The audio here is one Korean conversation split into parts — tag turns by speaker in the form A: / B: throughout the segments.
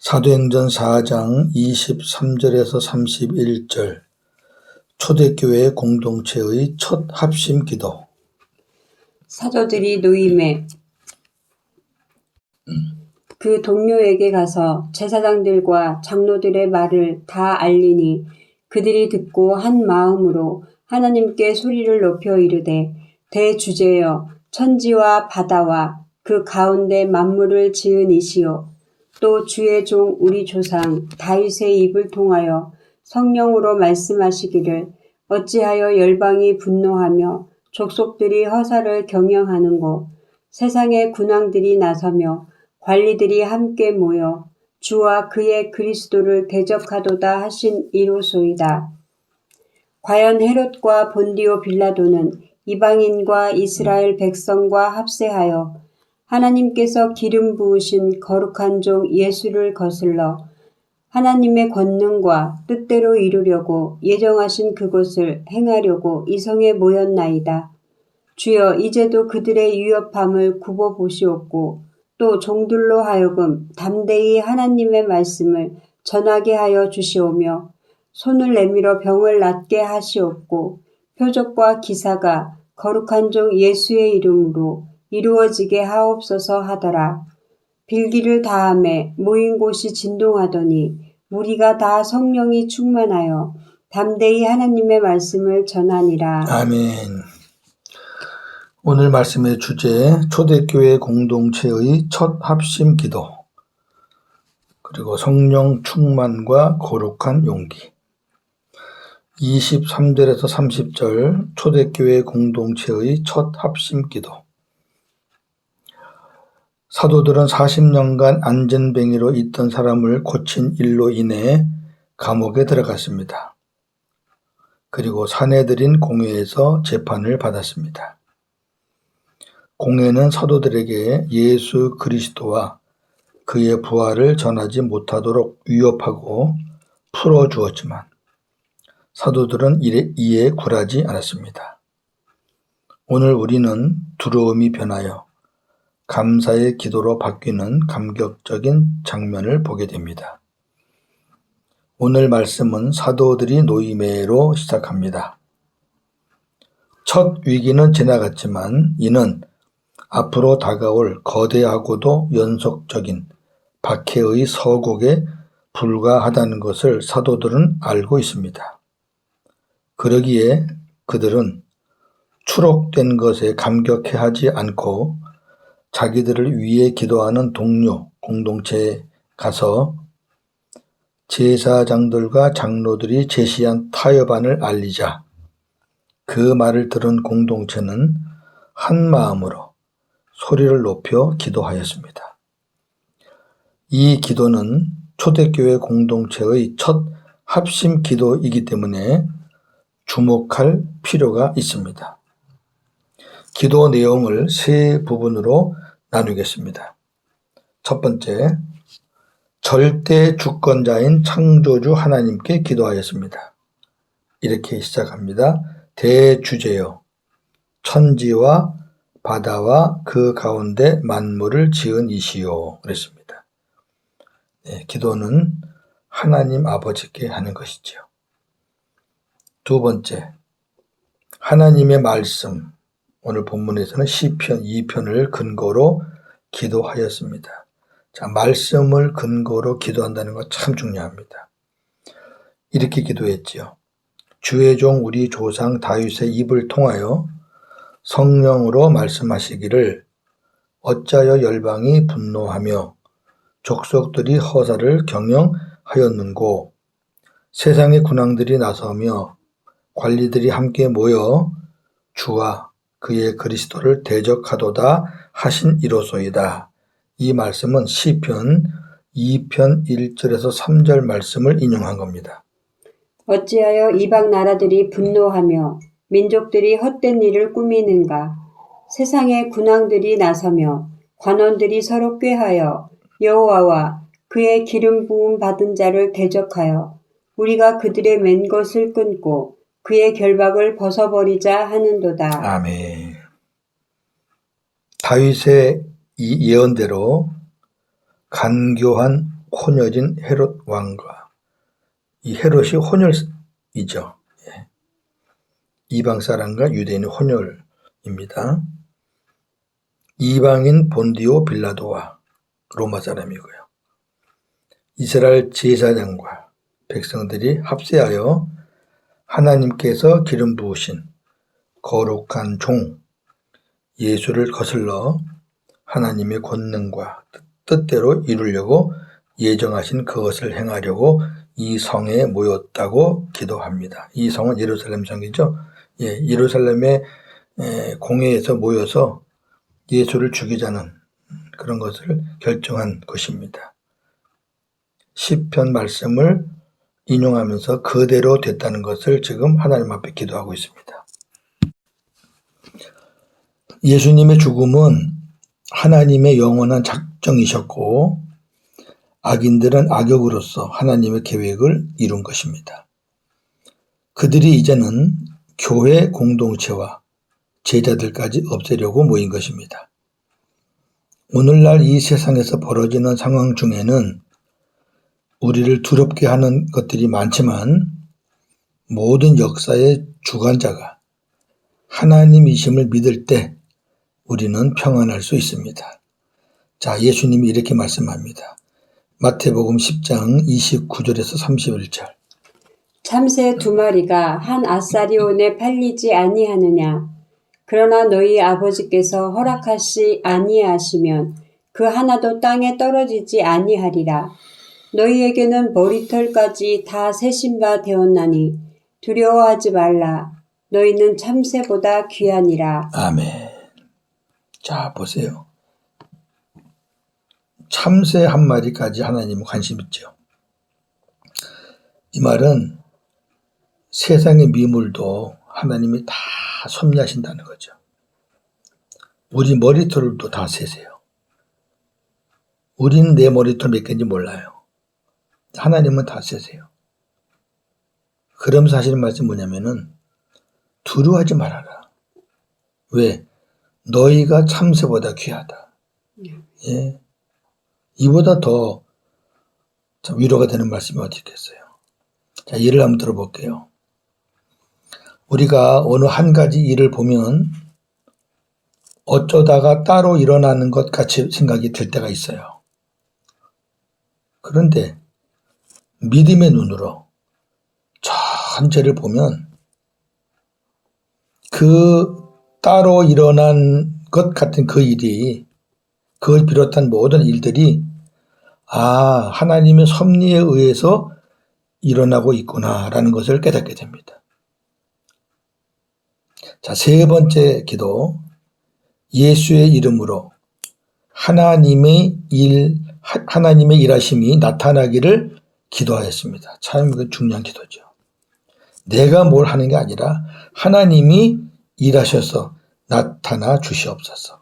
A: 사도행전 4장 23절에서 31절 초대교회 공동체의 첫 합심 기도.
B: 사도들이 노임에 그 동료에게 가서 제사장들과 장로들의 말을 다 알리니 그들이 듣고 한 마음으로 하나님께 소리를 높여 이르되 대주제여 천지와 바다와 그 가운데 만물을 지은 이시요 또 주의 종 우리 조상 다윗의 입을 통하여 성령으로 말씀하시기를 어찌하여 열방이 분노하며 족속들이 허사를 경영하는고 세상의 군왕들이 나서며 관리들이 함께 모여 주와 그의 그리스도를 대적하도다 하신 이로소이다. 과연 헤롯과 본디오 빌라도는 이방인과 이스라엘 백성과 합세하여 하나님께서 기름 부으신 거룩한 종 예수를 거슬러 하나님의 권능과 뜻대로 이루려고 예정하신 그것을 행하려고 이 성에 모였나이다. 주여 이제도 그들의 유협함을 굽어 보시옵고 또 종들로 하여금 담대히 하나님의 말씀을 전하게 하여 주시오며 손을 내밀어 병을 낫게 하시옵고 표적과 기사가 거룩한 종 예수의 이름으로 이루어지게 하옵소서 하더라. 빌기를 다함에 모인 곳이 진동하더니 무리가 다 성령이 충만하여 담대히 하나님의 말씀을 전하니라.
A: 아멘. 오늘 말씀의 주제, 초대교회 공동체의 첫 합심 기도, 그리고 성령 충만과 거룩한 용기. 23절에서 30절 초대교회 공동체의 첫 합심 기도. 사도들은 40년간 안전뱅이로 있던 사람을 고친 일로 인해 감옥에 들어갔습니다. 그리고 사내들인 공회에서 재판을 받았습니다. 공회는 사도들에게 예수 그리스도와 그의 부활을 전하지 못하도록 위협하고 풀어주었지만 사도들은 이에 굴하지 않았습니다. 오늘 우리는 두려움이 변하여 감사의 기도로 바뀌는 감격적인 장면을 보게 됩니다. 오늘 말씀은 사도들이 노이메로 시작합니다. 첫 위기는 지나갔지만 이는 앞으로 다가올 거대하고도 연속적인 박해의 서곡에 불과하다는 것을 사도들은 알고 있습니다. 그러기에 그들은 추록된 것에 감격해하지 않고 자기들을 위해 기도하는 동료 공동체에 가서 제사장들과 장로들이 제시한 타협안을 알리자 그 말을 들은 공동체는 한 마음으로 소리를 높여 기도하였습니다. 이 기도는 초대교회 공동체의 첫 합심 기도이기 때문에 주목할 필요가 있습니다. 기도 내용을 세 부분으로 나누겠습니다. 첫 번째, 절대 주권자인 창조주 하나님께 기도하였습니다. 이렇게 시작합니다. 대주제여 천지와 바다와 그 가운데 만물을 지은 이시요 그랬습니다. 기도는 하나님 아버지께 하는 것이지요. 두 번째, 하나님의 말씀, 오늘 본문에서는 시편 2편을 근거로 기도하였습니다. 자, 말씀을 근거로 기도한다는 것 참 중요합니다. 이렇게 기도했지요. 주의 종 우리 조상 다윗의 입을 통하여 성령으로 말씀하시기를 어찌하여 열방이 분노하며 족속들이 허사를 경영하였는고 세상의 군왕들이 나서며 관리들이 함께 모여 주와 그의 그리스도를 대적하도다 하신 이로소이다. 이 말씀은 시편 2편 1절에서 3절 말씀을 인용한 겁니다.
B: 어찌하여 이방 나라들이 분노하며 민족들이 헛된 일을 꾸미는가. 세상의 군왕들이 나서며 관원들이 서로 꾀하여 여호와와 그의 기름 부음 받은 자를 대적하여 우리가 그들의 맨 것을 끊고 그의 결박을 벗어버리자 하는도다.
A: 아멘. 다윗의 이 예언대로 간교한 혼혈인 헤롯 왕과, 이 헤롯이 혼혈이죠. 예. 이방 사람과 유대인의 혼혈입니다. 이방인 본디오 빌라도와 로마 사람이고요. 이스라엘 제사장과 백성들이 합세하여 하나님께서 기름 부으신 거룩한 종 예수를 거슬러 하나님의 권능과 뜻대로 이루려고 예정하신 그것을 행하려고 이 성에 모였다고 기도합니다. 이 성은 예루살렘 성이죠. 예, 예루살렘의 공회에서 모여서 예수를 죽이자는 그런 것을 결정한 것입니다. 시편 말씀을 인용하면서 그대로 됐다는 것을 지금 하나님 앞에 기도하고 있습니다. 예수님의 죽음은 하나님의 영원한 작정이셨고 악인들은 악역으로서 하나님의 계획을 이룬 것입니다. 그들이 이제는 교회 공동체와 제자들까지 없애려고 모인 것입니다. 오늘날 이 세상에서 벌어지는 상황 중에는 우리를 두렵게 하는 것들이 많지만 모든 역사의 주관자가 하나님이심을 믿을 때 우리는 평안할 수 있습니다. 자, 예수님이 이렇게 말씀합니다. 마태복음 10장 29절에서 31절.
B: 참새 2마리가 한 아사리온에 팔리지 아니하느냐. 그러나 너희 아버지께서 허락하시 아니하시면 그 하나도 땅에 떨어지지 아니하리라. 너희에게는 머리털까지 다 세신 바 되었나니 두려워하지 말라. 너희는 참새보다 귀하니라.
A: 아멘. 자, 보세요. 참새 한 마리까지 하나님은 관심 있죠. 이 말은 세상의 미물도 하나님이 다 섭리하신다는 거죠. 우리 머리털도 다 세세요. 우리는 내 머리털 몇 개인지 몰라요. 하나님은 다 세세요. 그러면서 하시는 말씀이 뭐냐면은 두려워하지 말아라. 왜? 너희가 참새보다 귀하다. 예. 이보다 더 위로가 되는 말씀이 어디 있겠어요. 자, 예를 한번 들어볼게요. 우리가 어느 한 가지 일을 보면 어쩌다가 따로 일어나는 것 같이 생각이 들 때가 있어요. 그런데 믿음의 눈으로 전체를 보면 그 따로 일어난 것 같은 그 일이, 그걸 비롯한 모든 일들이 하나님의 섭리에 의해서 일어나고 있구나라는 것을 깨닫게 됩니다. 자, 세 번째 기도. 예수의 이름으로 하나님의 일하심이 나타나기를 기도하였습니다. 참 중요한 기도죠. 내가 뭘 하는 게 아니라 하나님이 일하셔서 나타나 주시옵소서.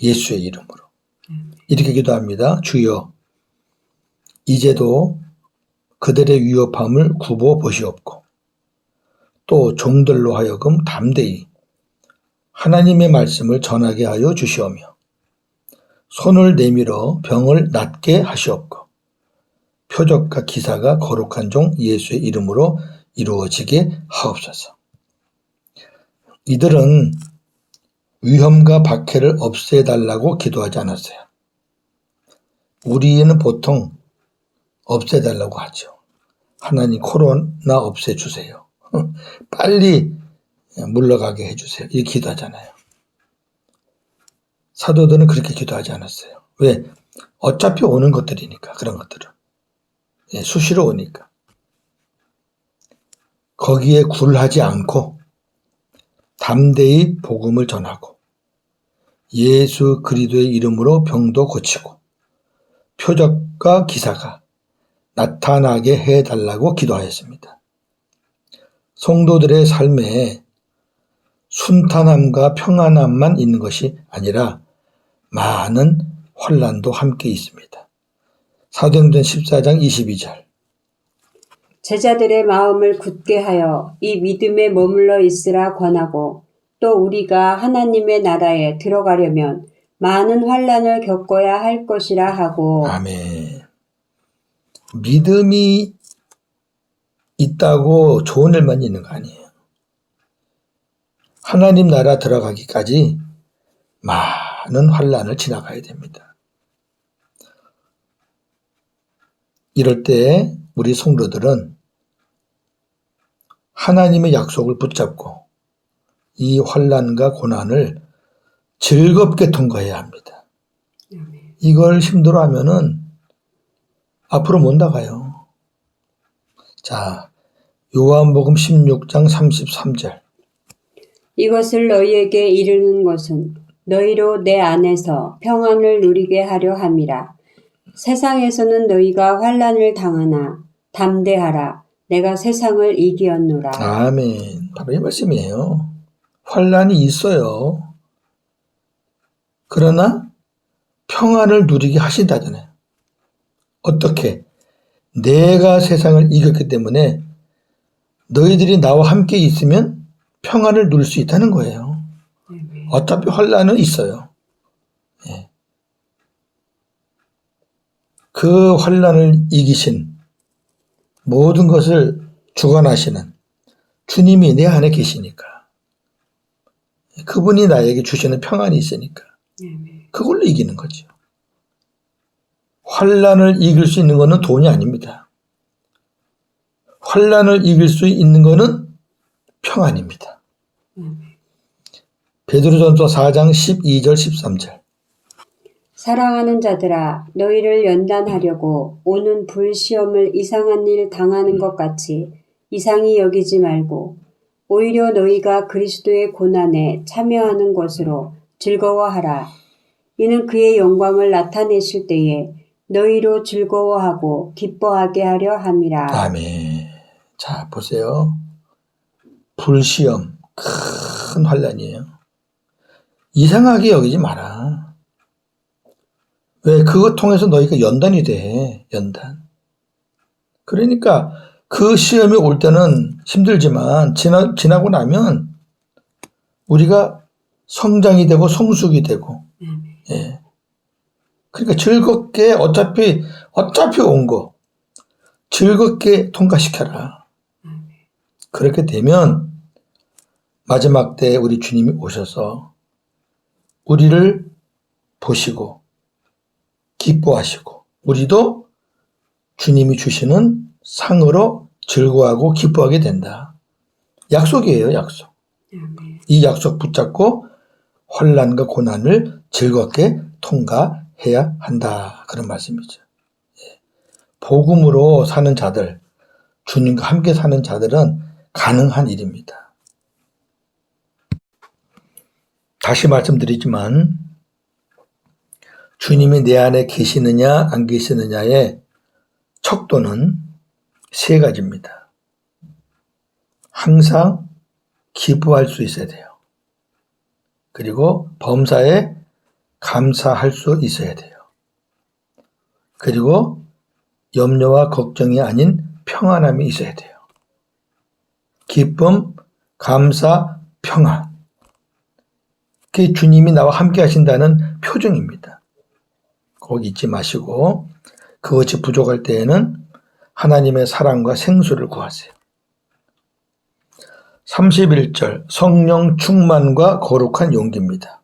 A: 예수의 이름으로. 이렇게 기도합니다. 주여, 이제도 그들의 위협함을 굽어 보시옵고 또 종들로 하여금 담대히 하나님의 말씀을 전하게 하여 주시오며 손을 내밀어 병을 낫게 하시옵고 표적과 기사가 거룩한 종 예수의 이름으로 이루어지게 하옵소서. 이들은 위험과 박해를 없애달라고 기도하지 않았어요. 우리는 보통 없애달라고 하죠. 하나님 코로나 없애주세요. 빨리 물러가게 해주세요. 이렇게 기도하잖아요. 사도들은 그렇게 기도하지 않았어요. 왜? 어차피 오는 것들이니까, 그런 것들은. 수시로 오니까. 거기에 굴하지 않고 담대히 복음을 전하고 예수 그리스도의 이름으로 병도 고치고 표적과 기사가 나타나게 해달라고 기도하였습니다. 성도들의 삶에 순탄함과 평안함만 있는 것이 아니라 많은 혼란도 함께 있습니다. 사도행전 14장 22절.
B: 제자들의 마음을 굳게 하여 이 믿음에 머물러 있으라 권하고 또 우리가 하나님의 나라에 들어가려면 많은 환난을 겪어야 할 것이라 하고.
A: 아멘. 믿음이 있다고 좋은 일만 있는 거 아니에요. 하나님 나라 들어가기까지 많은 환난을 지나가야 됩니다. 이럴 때 우리 성도들은 하나님의 약속을 붙잡고 이 환난과 고난을 즐겁게 통과해야 합니다. 이걸 힘들어하면은 앞으로 못 나가요. 자, 요한복음 16장 33절.
B: 이것을 너희에게 이르는 것은 너희로 내 안에서 평안을 누리게 하려 함이라. 세상에서는 너희가 환난을 당하나 담대하라. 내가 세상을 이기었노라.
A: 아멘. 바로 이 말씀이에요. 환난이 있어요. 그러나 평안을 누리게 하신다잖아요. 어떻게? 내가 세상을 이겼기 때문에 너희들이 나와 함께 있으면 평안을 누릴 수 있다는 거예요. 어차피 환난은 있어요. 예. 그 환난을 이기신 모든 것을 주관하시는 주님이 내 안에 계시니까 그분이 나에게 주시는 평안이 있으니까 그걸로 이기는 거죠. 환난을 이길 수 있는 것은 돈이 아닙니다. 환난을 이길 수 있는 것은 평안입니다. 베드로전서 4장 12절 13절.
B: 사랑하는 자들아, 너희를 연단하려고 오는 불시험을 이상한 일 당하는 것 같이 이상히 여기지 말고 오히려 너희가 그리스도의 고난에 참여하는 것으로 즐거워하라. 이는 그의 영광을 나타내실 때에 너희로 즐거워하고 기뻐하게 하려 함이라.
A: 아멘. 자, 보세요. 불시험, 큰 환난이에요. 이상하게 여기지 마라. 왜? 그것 통해서 너희가 연단이 돼. 연단. 그러니까 그 시험이 올 때는 힘들지만 지나고 나면 우리가 성장이 되고 성숙이 되고 예. 그러니까 즐겁게 어차피 온 거 즐겁게 통과시켜라. 그렇게 되면 마지막 때 우리 주님이 오셔서 우리를 보시고 기뻐하시고 우리도 주님이 주시는 상으로 즐거워하고 기뻐하게 된다. 약속이에요, 약속. 이 약속 붙잡고 환난과 고난을 즐겁게 통과해야 한다. 그런 말씀이죠. 복음으로 사는 자들, 주님과 함께 사는 자들은 가능한 일입니다. 다시 말씀드리지만 주님이 내 안에 계시느냐 안 계시느냐의 척도는 세 가지입니다. 항상 기뻐할 수 있어야 돼요. 그리고 범사에 감사할 수 있어야 돼요. 그리고 염려와 걱정이 아닌 평안함이 있어야 돼요. 기쁨, 감사, 평안. 그게 주님이 나와 함께 하신다는 표정입니다. 거기 잊지 마시고 그것이 부족할 때에는 하나님의 사랑과 생수를 구하세요. 31절 성령 충만과 거룩한 용기입니다.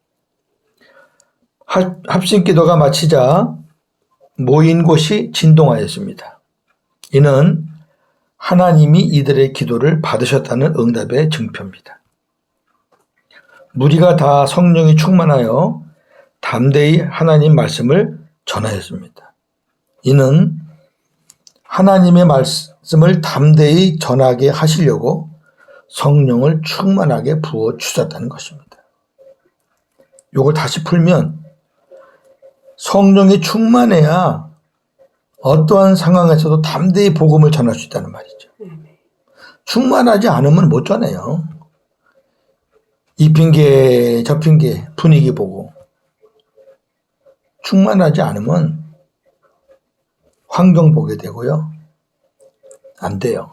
A: 합심기도가 마치자 모인 곳이 진동하였습니다. 이는 하나님이 이들의 기도를 받으셨다는 응답의 증표입니다. 무리가 다 성령이 충만하여 담대히 하나님 말씀을 전하였습니다. 이는 하나님의 말씀을 담대히 전하게 하시려고 성령을 충만하게 부어 주셨다는 것입니다. 이걸 다시 풀면 성령이 충만해야 어떠한 상황에서도 담대히 복음을 전할 수 있다는 말이죠. 충만하지 않으면 못 전해요. 이 핑계 저 핑계 분위기 보고 충만하지 않으면 환경 보게 되고요. 안 돼요.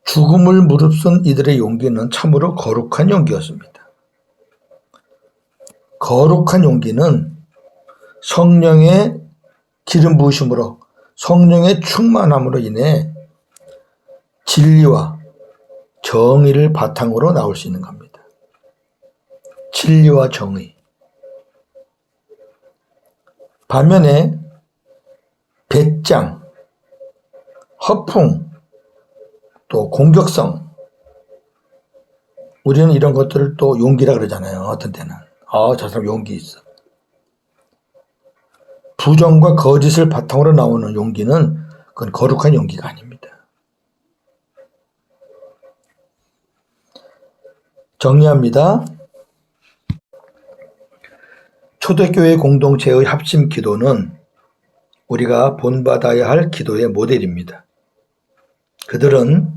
A: 죽음을 무릅쓴 이들의 용기는 참으로 거룩한 용기였습니다. 거룩한 용기는 성령의 기름 부으심으로 성령의 충만함으로 인해 진리와 정의를 바탕으로 나올 수 있는 겁니다. 진리와 정의. 반면에 배짱, 허풍, 또 공격성, 우리는 이런 것들을 또 용기라 그러잖아요. 어떤 때는 저 사람 용기 있어. 부정과 거짓을 바탕으로 나오는 용기는 그건 거룩한 용기가 아닙니다. 정리합니다. 초대교회 공동체의 합심 기도는 우리가 본받아야 할 기도의 모델입니다. 그들은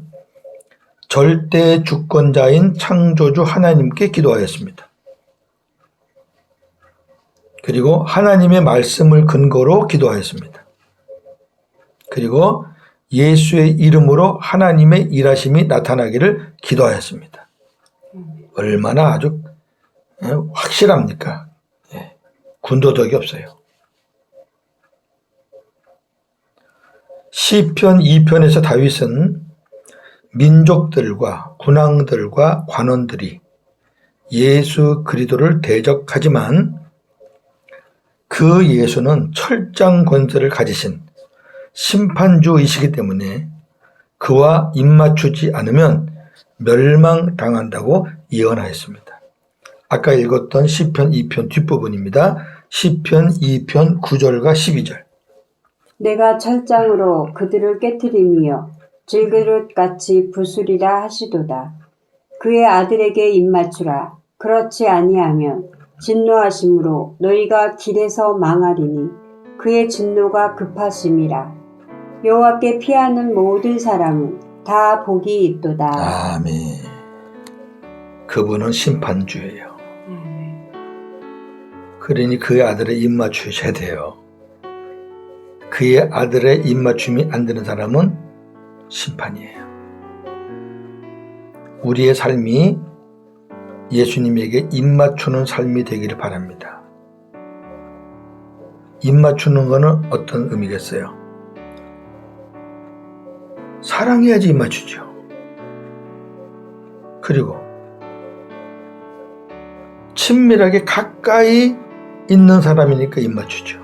A: 절대 주권자인 창조주 하나님께 기도하였습니다. 그리고 하나님의 말씀을 근거로 기도하였습니다. 그리고 예수의 이름으로 하나님의 일하심이 나타나기를 기도하였습니다. 얼마나 아주 확실합니까? 군더더기 없어요. 시편 2편에서 다윗은 민족들과 군왕들과 관원들이 예수 그리스도를 대적하지만 그 예수는 철장 권세를 가지신 심판주이시기 때문에 그와 입맞추지 않으면 멸망당한다고 예언하였습니다. 아까 읽었던 시편 2편 뒷부분입니다. 시편 2편 9절과 12절.
B: 내가 철장으로 그들을 깨트리며 질그릇같이 부수리라 하시도다. 그의 아들에게 입맞추라. 그렇지 아니하면 진노하심으로 너희가 길에서 망하리니 그의 진노가 급하심이라. 여호와께 피하는 모든 사람은 다 복이 있도다.
A: 아멘. 그분은 심판주예요. 그러니 그의 아들의 입맞추셔야 돼요. 그의 아들의 입맞춤이 안 되는 사람은 심판이에요. 우리의 삶이 예수님에게 입맞추는 삶이 되기를 바랍니다. 입맞추는 것은 어떤 의미겠어요? 사랑해야지 입맞추죠. 그리고 친밀하게 가까이 있는 사람이니까 입맞추죠.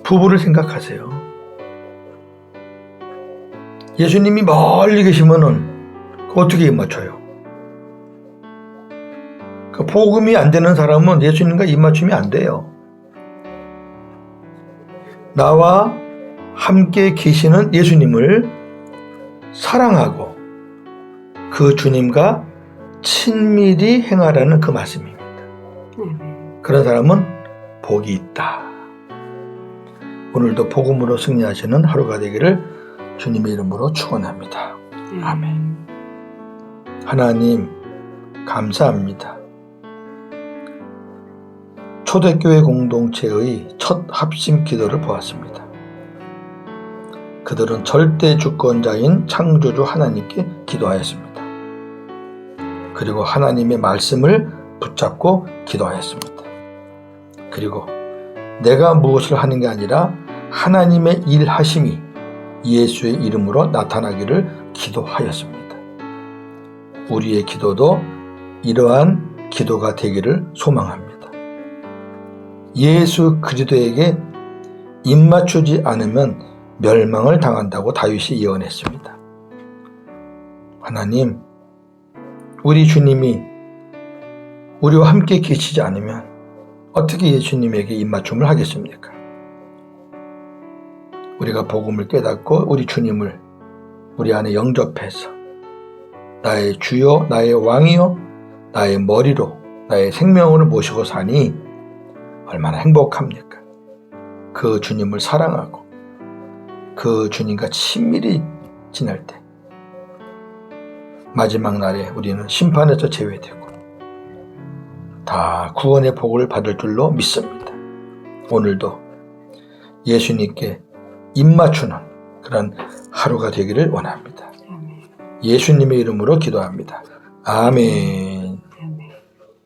A: 부부를 생각하세요. 예수님이 멀리 계시면은 어떻게 입맞춰요? 복음이 안 되는 사람은 예수님과 입맞춤이 안 돼요. 나와 함께 계시는 예수님을 사랑하고 그 주님과 친밀히 행하라는 그 말씀입니다. 그런 사람은 복이 있다. 오늘도 복음으로 승리하시는 하루가 되기를 주님의 이름으로 축원합니다. 아멘. 하나님 감사합니다. 초대교회 공동체의 첫 합심 기도를 보았습니다. 그들은 절대 주권자인 창조주 하나님께 기도하였습니다. 그리고 하나님의 말씀을 붙잡고 기도하였습니다. 그리고 내가 무엇을 하는 게 아니라 하나님의 일하심이 예수의 이름으로 나타나기를 기도하였습니다. 우리의 기도도 이러한 기도가 되기를 소망합니다. 예수 그리스도에게 입맞추지 않으면 멸망을 당한다고 다윗이 예언했습니다. 하나님, 우리 주님이 우리와 함께 계시지 않으면 어떻게 예수님에게 입맞춤을 하겠습니까? 우리가 복음을 깨닫고 우리 주님을 우리 안에 영접해서 나의 주요, 나의 왕이요, 나의 머리로, 나의 생명으로 모시고 사니 얼마나 행복합니까? 그 주님을 사랑하고 그 주님과 친밀히 지낼 때 마지막 날에 우리는 심판에서 제외되고 다 구원의 복을 받을 줄로 믿습니다. 오늘도 예수님께 입맞추는 그런 하루가 되기를 원합니다. 예수님의 이름으로 기도합니다. 아멘.